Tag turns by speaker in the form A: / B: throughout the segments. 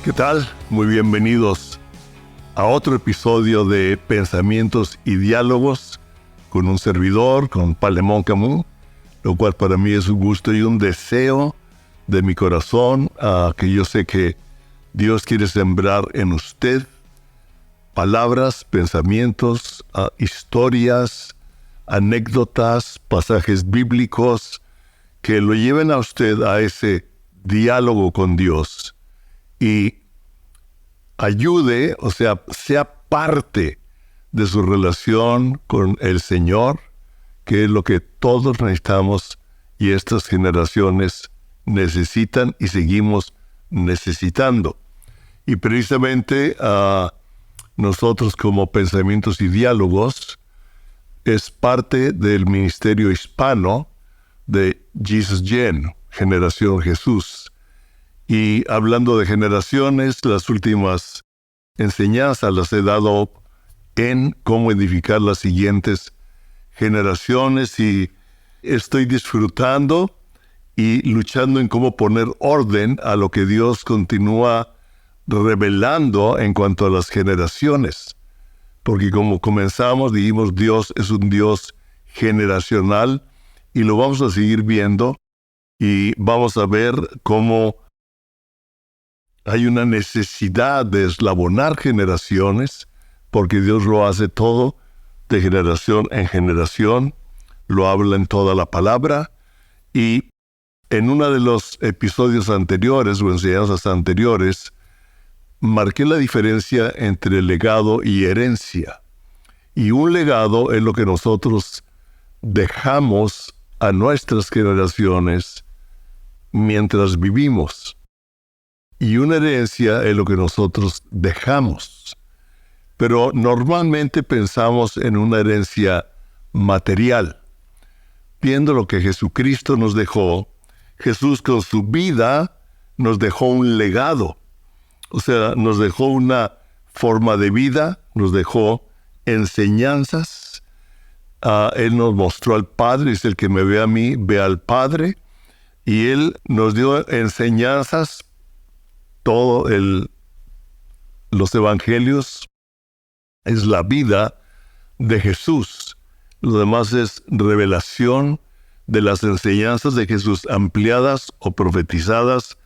A: ¿Qué tal? Muy bienvenidos a otro episodio de Pensamientos y Diálogos con un servidor, con Palemón Camus, lo cual para mí es un gusto y un deseo de mi corazón, que yo sé que Dios quiere sembrar en usted palabras, pensamientos, historias, anécdotas, pasajes bíblicos que lo lleven a usted a ese diálogo con Dios y ayude, o sea parte de su relación con el Señor, que es lo que todos necesitamos y estas generaciones necesitan y seguimos necesitando. Y precisamente nosotros como Pensamientos y Diálogos es parte del ministerio hispano de Jesus Gen, Generación Jesús. Y hablando de generaciones, las últimas enseñanzas las he dado en cómo edificar las siguientes generaciones y estoy disfrutando y luchando en cómo poner orden a lo que Dios continúa revelando en cuanto a las generaciones. Porque como comenzamos, dijimos, Dios es un Dios generacional y lo vamos a seguir viendo y vamos a ver cómo hay una necesidad de eslabonar generaciones, porque Dios lo hace todo de generación en generación, lo habla en toda la palabra, y en uno de los episodios anteriores o enseñanzas anteriores, marqué la diferencia entre legado y herencia. Y un legado es lo que nosotros dejamos a nuestras generaciones mientras vivimos. Y una herencia es lo que nosotros dejamos. Pero normalmente pensamos en una herencia material. Viendo lo que Jesucristo nos dejó, Jesús con su vida nos dejó un legado. O sea, nos dejó una forma de vida, nos dejó enseñanzas. Él nos mostró al Padre, es el que me ve a mí, ve al Padre. Y Él nos dio enseñanzas. Los evangelios es la vida de Jesús. Lo demás es revelación de las enseñanzas de Jesús ampliadas o profetizadas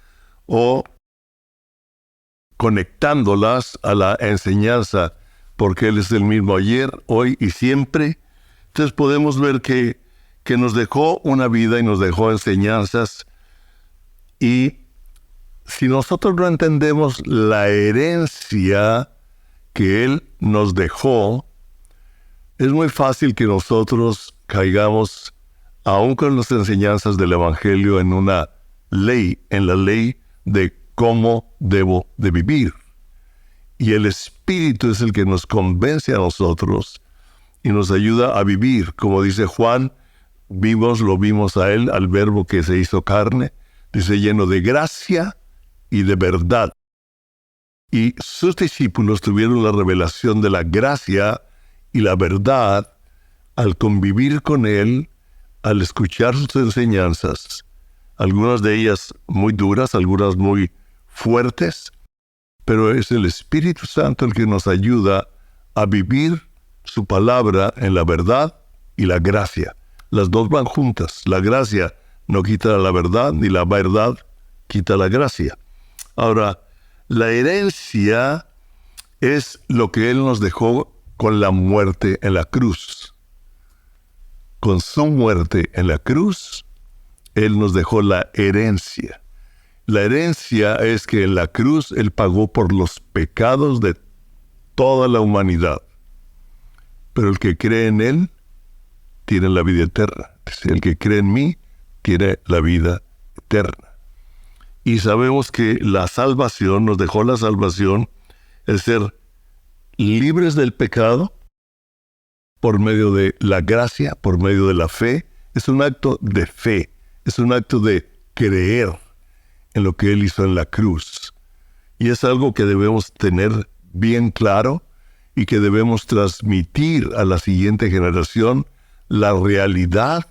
A: o conectándolas a la enseñanza, porque Él es el mismo ayer, hoy y siempre. Entonces podemos ver que nos dejó una vida y nos dejó enseñanzas. Y si nosotros no entendemos la herencia que Él nos dejó, es muy fácil que nosotros caigamos, aún con las enseñanzas del Evangelio, en una ley, en la ley de cómo debo de vivir. Y el Espíritu es el que nos convence a nosotros y nos ayuda a vivir. Como dice Juan, lo vimos a Él, al Verbo que se hizo carne, dice, lleno de gracia y de verdad. Y sus discípulos tuvieron la revelación de la gracia y la verdad al convivir con Él, al escuchar sus enseñanzas, algunas de ellas muy duras, algunas muy fuertes, pero es el Espíritu Santo el que nos ayuda a vivir su palabra en la verdad y la gracia. Las dos van juntas. La gracia no quita la verdad, ni la verdad quita la gracia. Ahora, la herencia es lo que Él nos dejó con la muerte en la cruz. Con su muerte en la cruz, Él nos dejó la herencia. La herencia es que en la cruz Él pagó por los pecados de toda la humanidad. Pero el que cree en Él tiene la vida eterna. El que cree en mí tiene la vida eterna. Y sabemos que la salvación, nos dejó la salvación, el ser libres del pecado por medio de la gracia, por medio de la fe. Es un acto de fe, es un acto de creer en lo que Él hizo en la cruz. Y es algo que debemos tener bien claro y que debemos transmitir a la siguiente generación, la realidad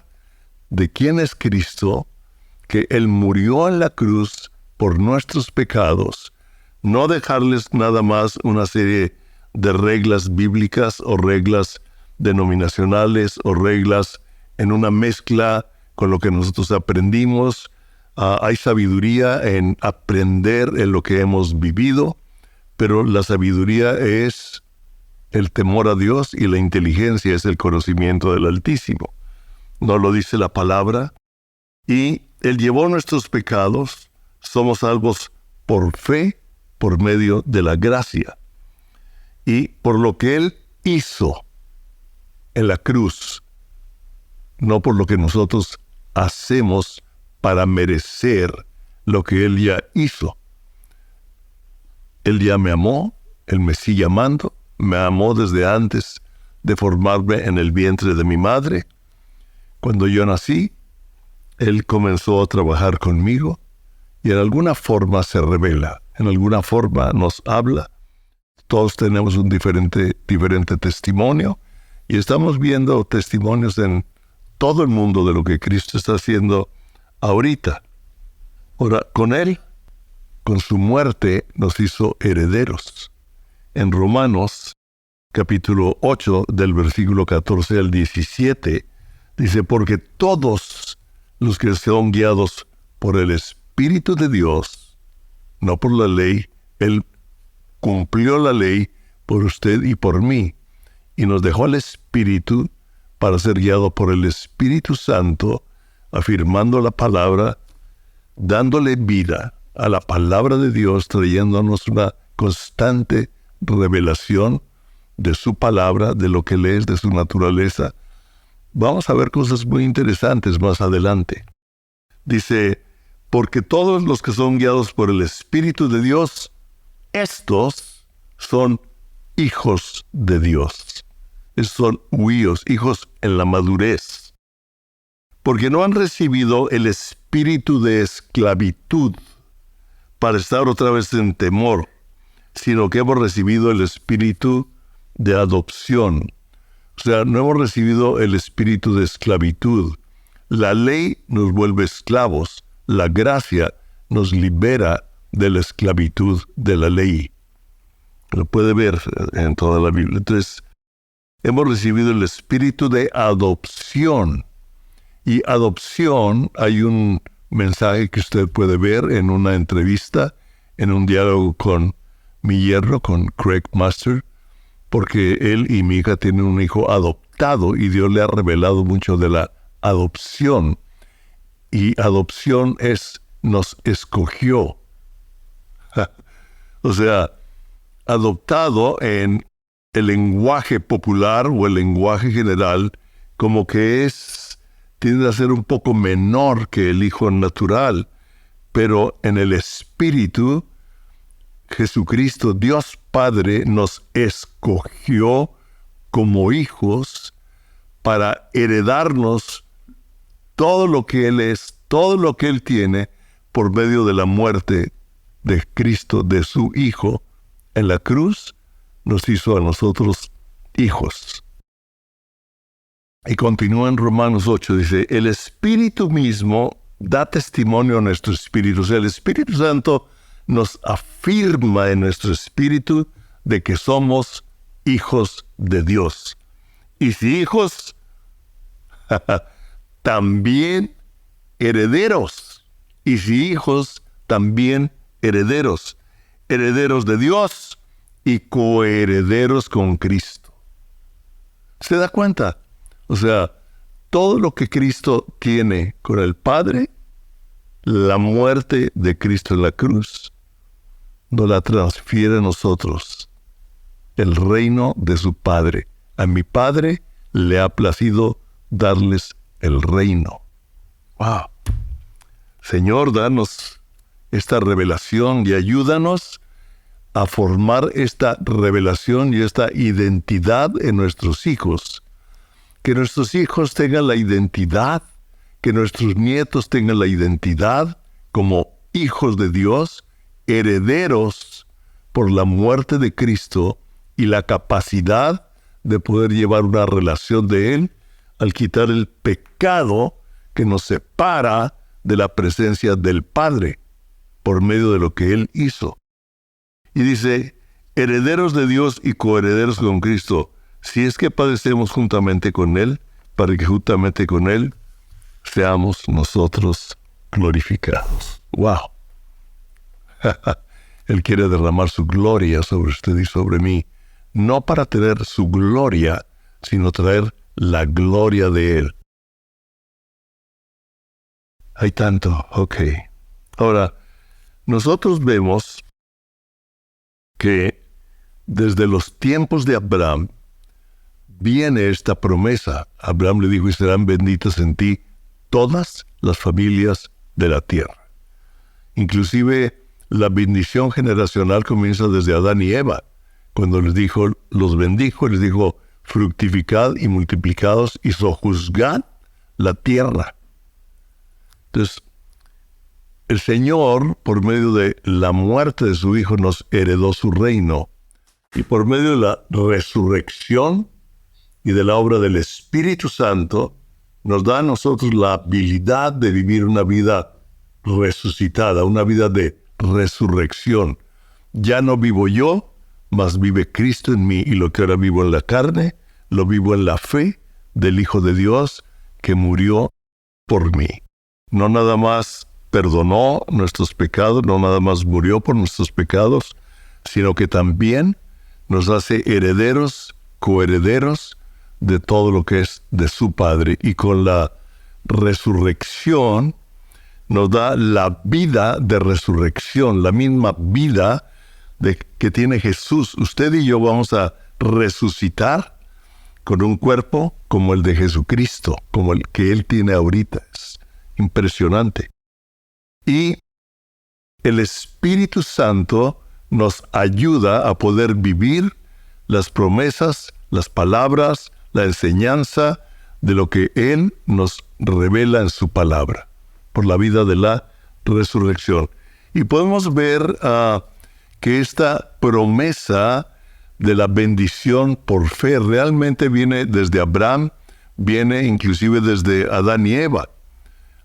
A: de quién es Cristo, que Él murió en la cruz por nuestros pecados, No dejarles nada más una serie de reglas bíblicas o reglas denominacionales o reglas en una mezcla con lo que nosotros aprendimos. Hay sabiduría en aprender en lo que hemos vivido, pero la sabiduría es el temor a Dios y la inteligencia es el conocimiento del Altísimo. ¿No lo dice la palabra? Y Él llevó nuestros pecados, somos salvos por fe, por medio de la gracia. Y por lo que Él hizo en la cruz, no por lo que nosotros hacemos para merecer lo que Él ya hizo. Él ya me amó, Él me sigue amando, me amó desde antes de formarme en el vientre de mi madre. Cuando yo nací, Él comenzó a trabajar conmigo y en alguna forma se revela, en alguna forma nos habla. Todos tenemos un diferente testimonio y estamos viendo testimonios en todo el mundo de lo que Cristo está haciendo ahorita. Ahora, con Él, con su muerte, nos hizo herederos. En Romanos, capítulo 8, del versículo 14 al 17, dice, porque todos los que son guiados por el Espíritu de Dios, no por la ley, Él cumplió la ley por usted y por mí, y nos dejó el Espíritu para ser guiado por el Espíritu Santo, afirmando la palabra, dándole vida a la palabra de Dios, trayéndonos una constante revelación de su palabra, de lo que Él es, de su naturaleza. Vamos a ver cosas muy interesantes más adelante. Dice, porque todos los que son guiados por el Espíritu de Dios, estos son hijos de Dios. Estos son huíos, hijos en la madurez. Porque no han recibido el espíritu de esclavitud para estar otra vez en temor, sino que hemos recibido el espíritu de adopción. O sea, no hemos recibido el espíritu de esclavitud. La ley nos vuelve esclavos. La gracia nos libera de la esclavitud de la ley. Lo puede ver en toda la Biblia. Entonces, hemos recibido el espíritu de adopción. Y adopción, hay un mensaje que usted puede ver en una entrevista, en un diálogo con mi yerno, con Craig Master, porque él y mi hija tienen un hijo adoptado y Dios le ha revelado mucho de la adopción. Y adopción es, nos escogió. O sea, adoptado en el lenguaje popular o el lenguaje general, como que tiende a ser un poco menor que el hijo natural, pero en el espíritu, Jesucristo, Dios Padre, nos escogió como hijos para heredarnos todo lo que Él es, todo lo que Él tiene, por medio de la muerte de Cristo, de su Hijo, en la cruz, nos hizo a nosotros hijos. Y continúa en Romanos 8, dice, el Espíritu mismo da testimonio a nuestro espíritu. O sea, el Espíritu Santo nos afirma en nuestro espíritu de que somos hijos de Dios. Y si hijos, también herederos. Y si hijos, también herederos. Herederos de Dios y coherederos con Cristo. ¿Se da cuenta? O sea, todo lo que Cristo tiene con el Padre, la muerte de Cristo en la cruz, nos la transfiere a nosotros. El reino de su Padre. A mi Padre le ha placido darles el reino. ¡Wow! Señor, danos esta revelación y ayúdanos a formar esta revelación y esta identidad en nuestros hijos. Que nuestros hijos tengan la identidad, que nuestros nietos tengan la identidad como hijos de Dios, herederos por la muerte de Cristo y la capacidad de poder llevar una relación de Él al quitar el pecado que nos separa de la presencia del Padre por medio de lo que Él hizo. Y dice, herederos de Dios y coherederos con Cristo, si es que padecemos juntamente con Él, para que juntamente con Él seamos nosotros glorificados. ¡Wow! Él quiere derramar su gloria sobre usted y sobre mí, no para tener su gloria, sino traer la gloria de Él. Hay tanto, ok. Ahora, nosotros vemos que desde los tiempos de Abraham viene esta promesa. Abraham le dijo, y serán benditas en ti todas las familias de la tierra. Inclusive la bendición generacional comienza desde Adán y Eva, cuando les dijo, los bendijo, les dijo, fructificad y multiplicados y sojuzgad la tierra. Entonces, el Señor, por medio de la muerte de su Hijo, nos heredó su reino. Y por medio de la resurrección y de la obra del Espíritu Santo, nos da a nosotros la habilidad de vivir una vida resucitada, una vida de resurrección. Ya no vivo yo, mas vive Cristo en mí, y lo que ahora vivo en la carne, lo vivo en la fe del Hijo de Dios que murió por mí. No nada más perdonó nuestros pecados, no nada más murió por nuestros pecados, sino que también nos hace herederos, coherederos de todo lo que es de su Padre. Y con la resurrección nos da la vida de resurrección, la misma vida que tiene Jesús. Usted y yo vamos a resucitar con un cuerpo como el de Jesucristo, como el que Él tiene ahorita. Es impresionante. Y el Espíritu Santo nos ayuda a poder vivir las promesas, las palabras, la enseñanza de lo que Él nos revela en su palabra, por la vida de la resurrección. Y podemos ver que esta promesa de la bendición por fe realmente viene desde Abraham, viene inclusive desde Adán y Eva.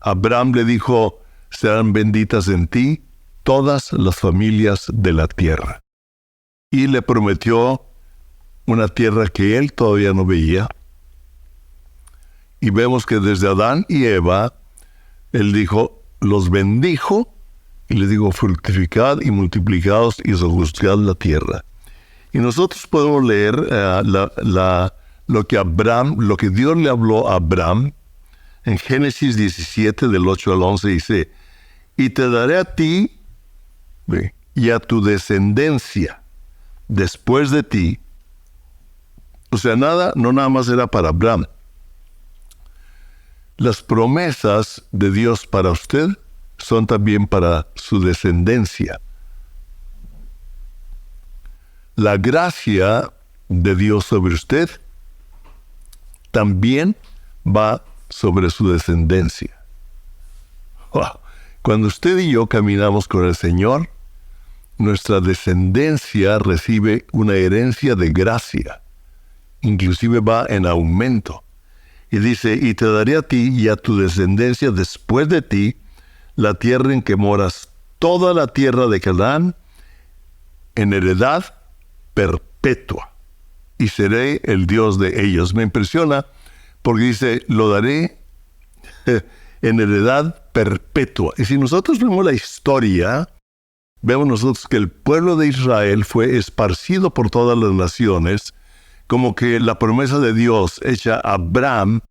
A: Abraham le dijo, serán benditas en ti todas las familias de la tierra. Y le prometió una tierra que él todavía no veía. Y vemos que desde Adán y Eva, él dijo, los bendijo, y les digo, fructificad y multiplicaos y sojuzgad la tierra. Y nosotros podemos leer lo que Dios le habló a Abraham en Génesis 17, del 8 al 11, dice, y te daré a ti y a tu descendencia después de ti. O sea, no nada más era para Abraham. Las promesas de Dios para usted son también para su descendencia. La gracia de Dios sobre usted también va sobre su descendencia. Wow. Cuando usted y yo caminamos con el Señor, nuestra descendencia recibe una herencia de gracia. Inclusive va en aumento. Y dice, y te daré a ti y a tu descendencia después de ti la tierra en que moras, toda la tierra de Canaán, en heredad perpetua. Y seré el Dios de ellos. Me impresiona porque dice, lo daré en heredad perpetua. Y si nosotros vemos la historia, vemos nosotros que el pueblo de Israel fue esparcido por todas las naciones, como que la promesa de Dios hecha a Abraham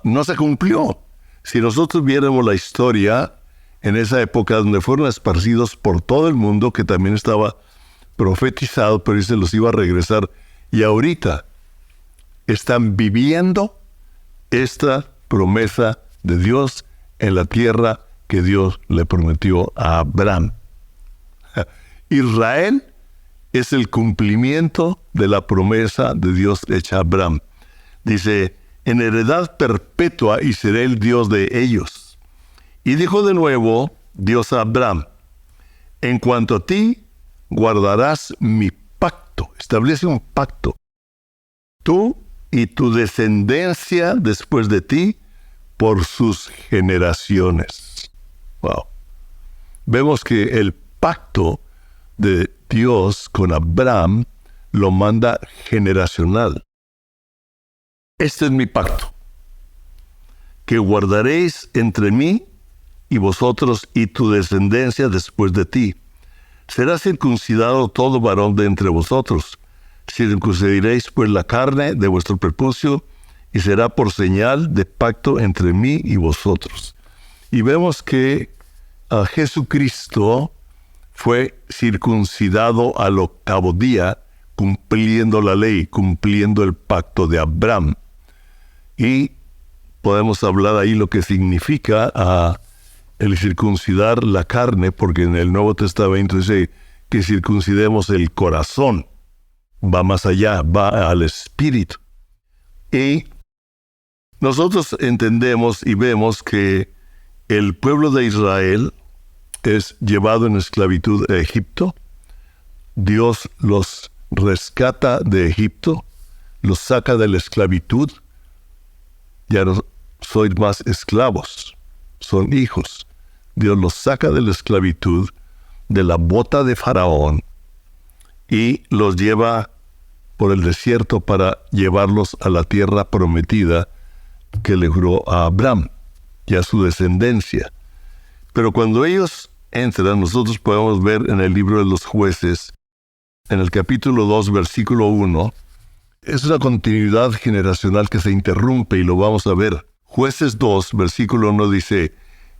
A: no se cumplió. Si nosotros viéramos la historia en esa época donde fueron esparcidos por todo el mundo, que también estaba profetizado, pero se los iba a regresar, y ahorita están viviendo esta promesa de Dios en la tierra que Dios le prometió a Abraham. Israel es el cumplimiento de la promesa de Dios hecha a Abraham. Dice, en heredad perpetua y seré el Dios de ellos. Y dijo de nuevo Dios a Abraham, en cuanto a ti, guardarás mi pacto. Establece un pacto. Tú y tu descendencia después de ti por sus generaciones. Wow. Vemos que el pacto de Dios con Abraham lo manda generacional. Este es mi pacto, que guardaréis entre mí y vosotros y tu descendencia después de ti. Será circuncidado todo varón de entre vosotros. Circuncidaréis pues la carne de vuestro prepucio, y será por señal de pacto entre mí y vosotros. Y vemos que a Jesucristo fue circuncidado al 8º día, cumpliendo la ley, cumpliendo el pacto de Abraham. Y podemos hablar ahí lo que significa el circuncidar la carne, porque en el Nuevo Testamento dice que circuncidemos el corazón. Va más allá, va al espíritu. Y nosotros entendemos y vemos que el pueblo de Israel es llevado en esclavitud a Egipto. Dios los rescata de Egipto, los saca de la esclavitud. Ya no sois más esclavos, son hijos. Dios los saca de la esclavitud, de la bota de Faraón, y los lleva por el desierto para llevarlos a la tierra prometida que le juró a Abraham y a su descendencia. Pero cuando ellos entran, nosotros podemos ver en el libro de los Jueces, en el capítulo 2, versículo 1, es una continuidad generacional que se interrumpe y lo vamos a ver. Jueces 2, versículo 1 dice: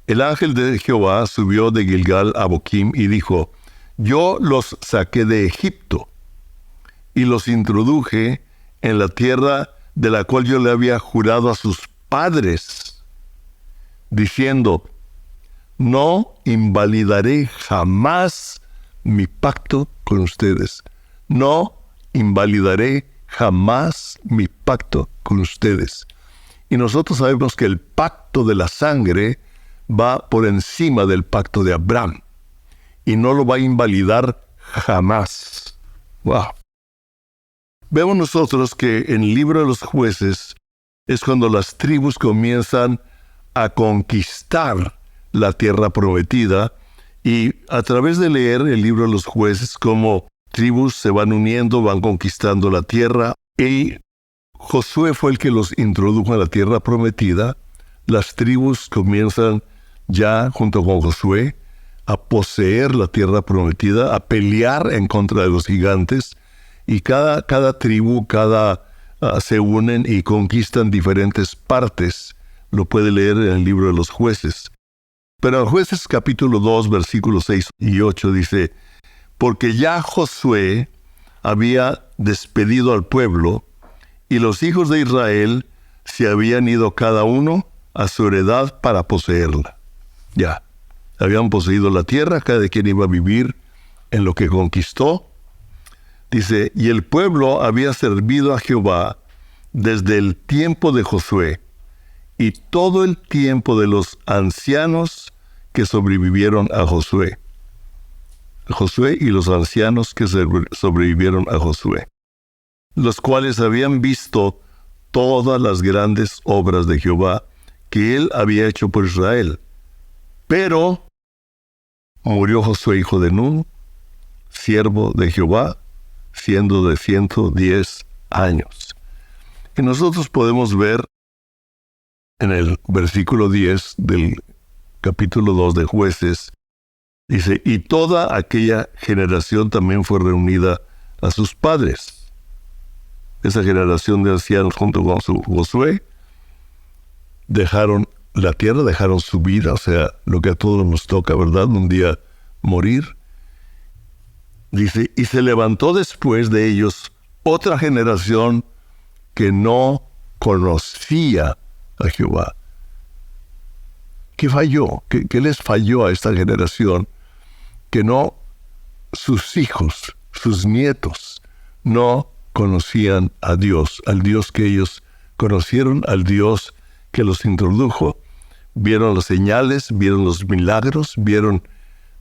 A: el ángel de Jehová subió de Gilgal a Boquim y dijo: yo los saqué de Egipto y los introduje en la tierra de la cual yo le había jurado a sus padres, diciendo: no invalidaré jamás mi pacto con ustedes. No invalidaré jamás mi pacto con ustedes. Y nosotros sabemos que el pacto de la sangre va por encima del pacto de Abraham y no lo va a invalidar jamás. ¡Wow! Vemos nosotros que en el libro de los Jueces es cuando las tribus comienzan a conquistar la tierra prometida, y a través de leer el libro de los Jueces, como tribus se van uniendo, van conquistando la tierra, y Josué fue el que los introdujo a la tierra prometida. Las tribus comienzan ya junto con Josué a poseer la tierra prometida, a pelear en contra de los gigantes, y cada tribu, se unen y conquistan diferentes partes. Lo puede leer en el libro de los Jueces. Pero en Jueces capítulo 2, versículos 6 y 8 dice: porque ya Josué había despedido al pueblo, y los hijos de Israel se habían ido cada uno a su heredad para poseerla. Ya, habían poseído la tierra, cada quien iba a vivir en lo que conquistó. Dice: y el pueblo había servido a Jehová desde el tiempo de Josué y todo el tiempo de los ancianos que sobrevivieron a Josué. Josué y los ancianos que sobrevivieron a Josué, los cuales habían visto todas las grandes obras de Jehová que él había hecho por Israel. Pero murió Josué hijo de Nun, siervo de Jehová, siendo de 110 años. Y nosotros podemos ver en el versículo 10 del capítulo 2 de Jueces, dice: y toda aquella generación también fue reunida a sus padres. Esa generación de ancianos junto con su Josué dejaron la tierra, dejaron su vida, o sea, lo que a todos nos toca, ¿verdad? Un día morir. Dice: y se levantó después de ellos otra generación que no conocía a Jehová. ¿Qué falló? ¿Qué les falló a esta generación? Que no, sus hijos, sus nietos, no conocían a Dios, al Dios que ellos conocieron, al Dios que los introdujo. Vieron las señales, vieron los milagros, vieron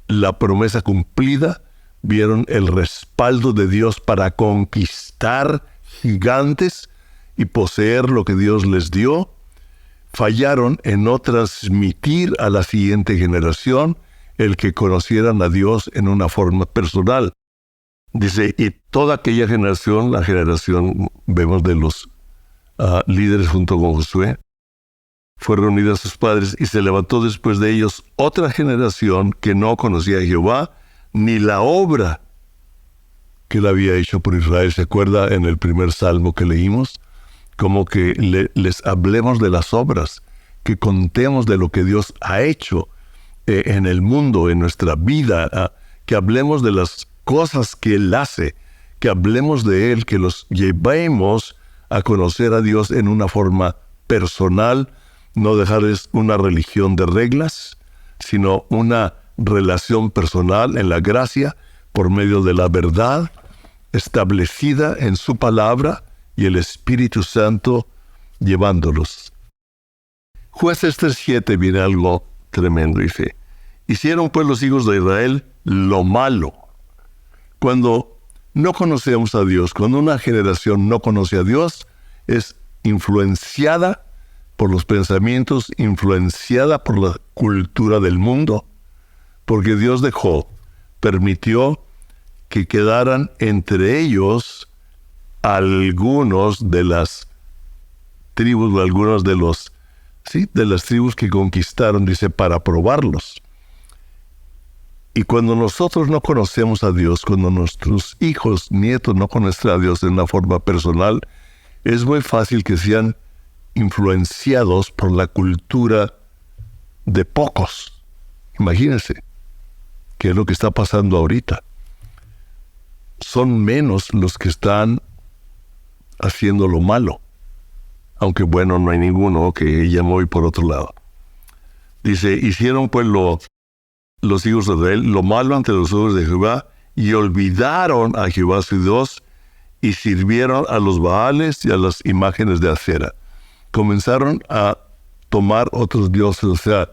A: la promesa cumplida, vieron el respaldo de Dios para conquistar gigantes y poseer lo que Dios les dio. Fallaron en no transmitir a la siguiente generación el que conocieran a Dios en una forma personal. Dice, y toda aquella generación, la generación, vemos de los líderes junto con Josué, fue reunida a sus padres y se levantó después de ellos otra generación que no conocía a Jehová ni la obra que él había hecho por Israel. ¿Se acuerda en el primer salmo que leímos? Como que les hablemos de las obras, que contemos de lo que Dios ha hecho en el mundo, en nuestra vida, que hablemos de las cosas que Él hace, que hablemos de Él, que los llevemos a conocer a Dios en una forma personal, no dejarles una religión de reglas, sino una relación personal en la gracia por medio de la verdad establecida en su palabra y el Espíritu Santo llevándolos. Jueces 3:7 viene algo tremendo, dice, hicieron pues los hijos de Israel lo malo. Cuando no conocemos a Dios, cuando una generación no conoce a Dios, es influenciada por los pensamientos, influenciada por la cultura del mundo, porque Dios permitió que quedaran entre ellos algunos de las tribus, algunos de las tribus que conquistaron, dice, para probarlos. Y cuando nosotros no conocemos a Dios, cuando nuestros hijos, nietos no conocen a Dios de una forma personal, es muy fácil que sean influenciados por la cultura de pocos. Imagínense qué es lo que está pasando ahorita. Son menos los que están haciendo lo malo. Aunque bueno, no hay ninguno que llamó hoy por otro lado. Dice, hicieron pues los hijos de Israel lo malo ante los ojos de Jehová y olvidaron a Jehová su Dios y sirvieron a los Baales y a las imágenes de acera. Comenzaron a tomar otros dioses, o sea,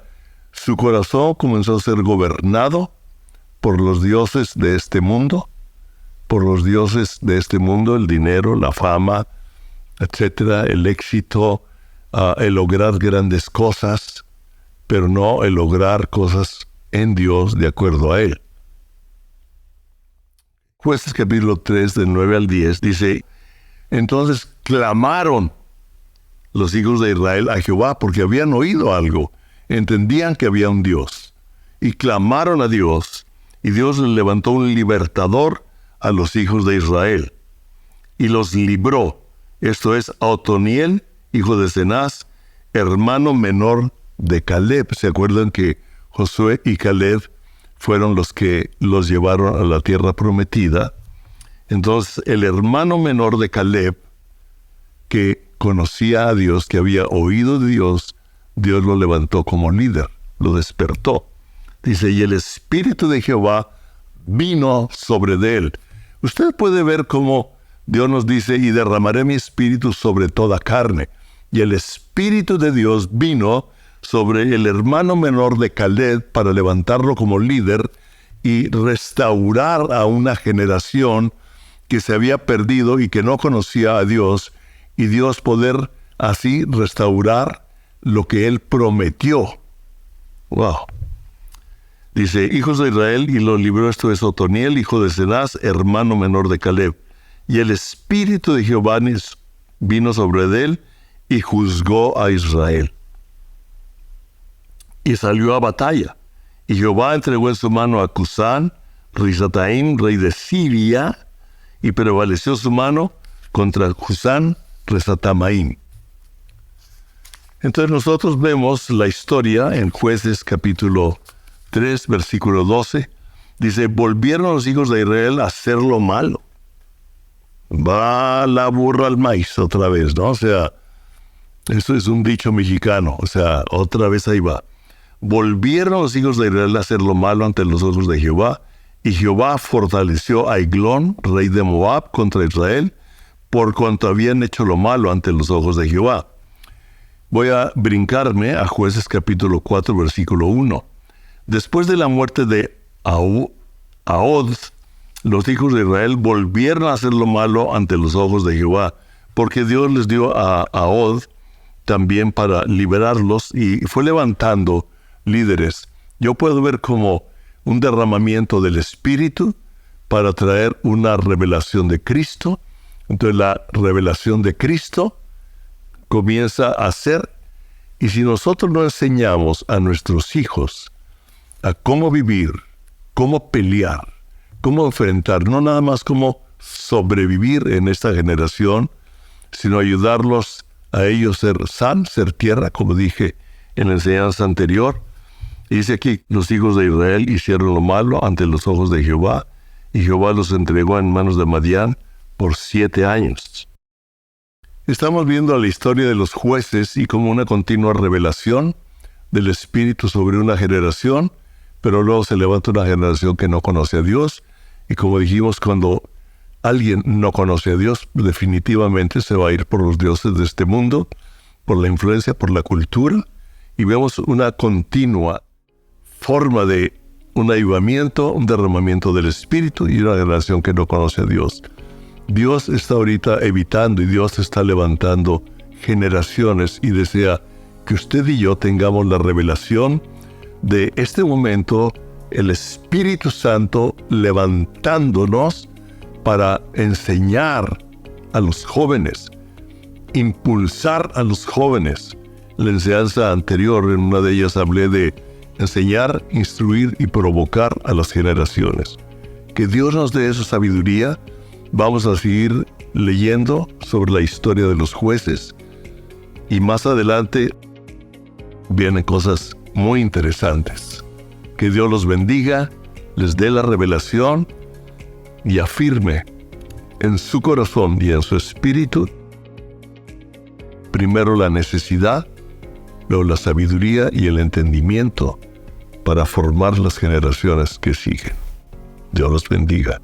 A: su corazón comenzó a ser gobernado por los dioses de este mundo, el dinero, la fama, etcétera, el éxito, el lograr grandes cosas, pero no el lograr cosas en Dios de acuerdo a Él. Jueces capítulo 3, del 9 al 10, dice, entonces clamaron los hijos de Israel a Jehová porque habían oído algo, entendían que había un Dios, y clamaron a Dios, y Dios les levantó un libertador a los hijos de Israel, y los libró. Esto es, a Otoniel, hijo de Cenaz, hermano menor de Caleb. ¿Se acuerdan que Josué y Caleb fueron los que los llevaron a la tierra prometida? Entonces, el hermano menor de Caleb, que conocía a Dios, que había oído de Dios, Dios lo levantó como líder, lo despertó. Dice, y el Espíritu de Jehová vino sobre de él. Usted puede ver cómo Dios nos dice, y derramaré mi espíritu sobre toda carne. Y el Espíritu de Dios vino sobre el hermano menor de Caleb para levantarlo como líder y restaurar a una generación que se había perdido y que no conocía a Dios, y Dios poder así restaurar lo que Él prometió. ¡Wow! Dice, hijos de Israel, y lo libró, esto es Otoniel, hijo de Cenaz, hermano menor de Caleb. Y el Espíritu de Jehová vino sobre él y juzgó a Israel. Y salió a batalla. Y Jehová entregó en su mano a Cusán, Risataim, rey de Siria, y prevaleció su mano contra Cusán, Risatamaim. Entonces nosotros vemos la historia en Jueces capítulo 3, versículo 12. Dice, volvieron los hijos de Israel a hacer lo malo. Va la burra al maíz otra vez, ¿no? O sea, eso es un dicho mexicano. O sea, otra vez ahí va. Volvieron los hijos de Israel a hacer lo malo ante los ojos de Jehová, y Jehová fortaleció a Eglón, rey de Moab, contra Israel, por cuanto habían hecho lo malo ante los ojos de Jehová. Voy a brincarme a Jueces capítulo 4, versículo 1. Después de la muerte de Ahod, los hijos de Israel volvieron a hacer lo malo ante los ojos de Jehová, porque Dios les dio a Ahod también para liberarlos, y fue levantando líderes. Yo puedo ver cómo un derramamiento del Espíritu para traer una revelación de Cristo. Entonces la revelación de Cristo comienza a ser, y si nosotros no enseñamos a nuestros hijos a cómo vivir, cómo pelear, cómo enfrentar, no nada más cómo sobrevivir en esta generación, sino ayudarlos a ellos ser sal, ser tierra, como dije en la enseñanza anterior. Y dice aquí, los hijos de Israel hicieron lo malo ante los ojos de Jehová, y Jehová los entregó en manos de Madián por 7 años. Estamos viendo la historia de los jueces y como una continua revelación del Espíritu sobre una generación, pero luego se levanta una generación que no conoce a Dios, y como dijimos, cuando alguien no conoce a Dios, definitivamente se va a ir por los dioses de este mundo, por la influencia, por la cultura, y vemos una continua forma de un avivamiento, un derramamiento del Espíritu y una generación que no conoce a Dios. Dios está ahorita evitando y Dios está levantando generaciones y desea que usted y yo tengamos la revelación de este momento, el Espíritu Santo levantándonos para enseñar a los jóvenes, impulsar a los jóvenes. En la enseñanza anterior, en una de ellas hablé de enseñar, instruir y provocar a las generaciones. Que Dios nos dé esa sabiduría. Vamos a seguir leyendo sobre la historia de los jueces y más adelante vienen cosas muy interesantes. Que Dios los bendiga, les dé la revelación y afirme en su corazón y en su espíritu primero la necesidad, luego la sabiduría y el entendimiento para formar las generaciones que siguen. Dios los bendiga.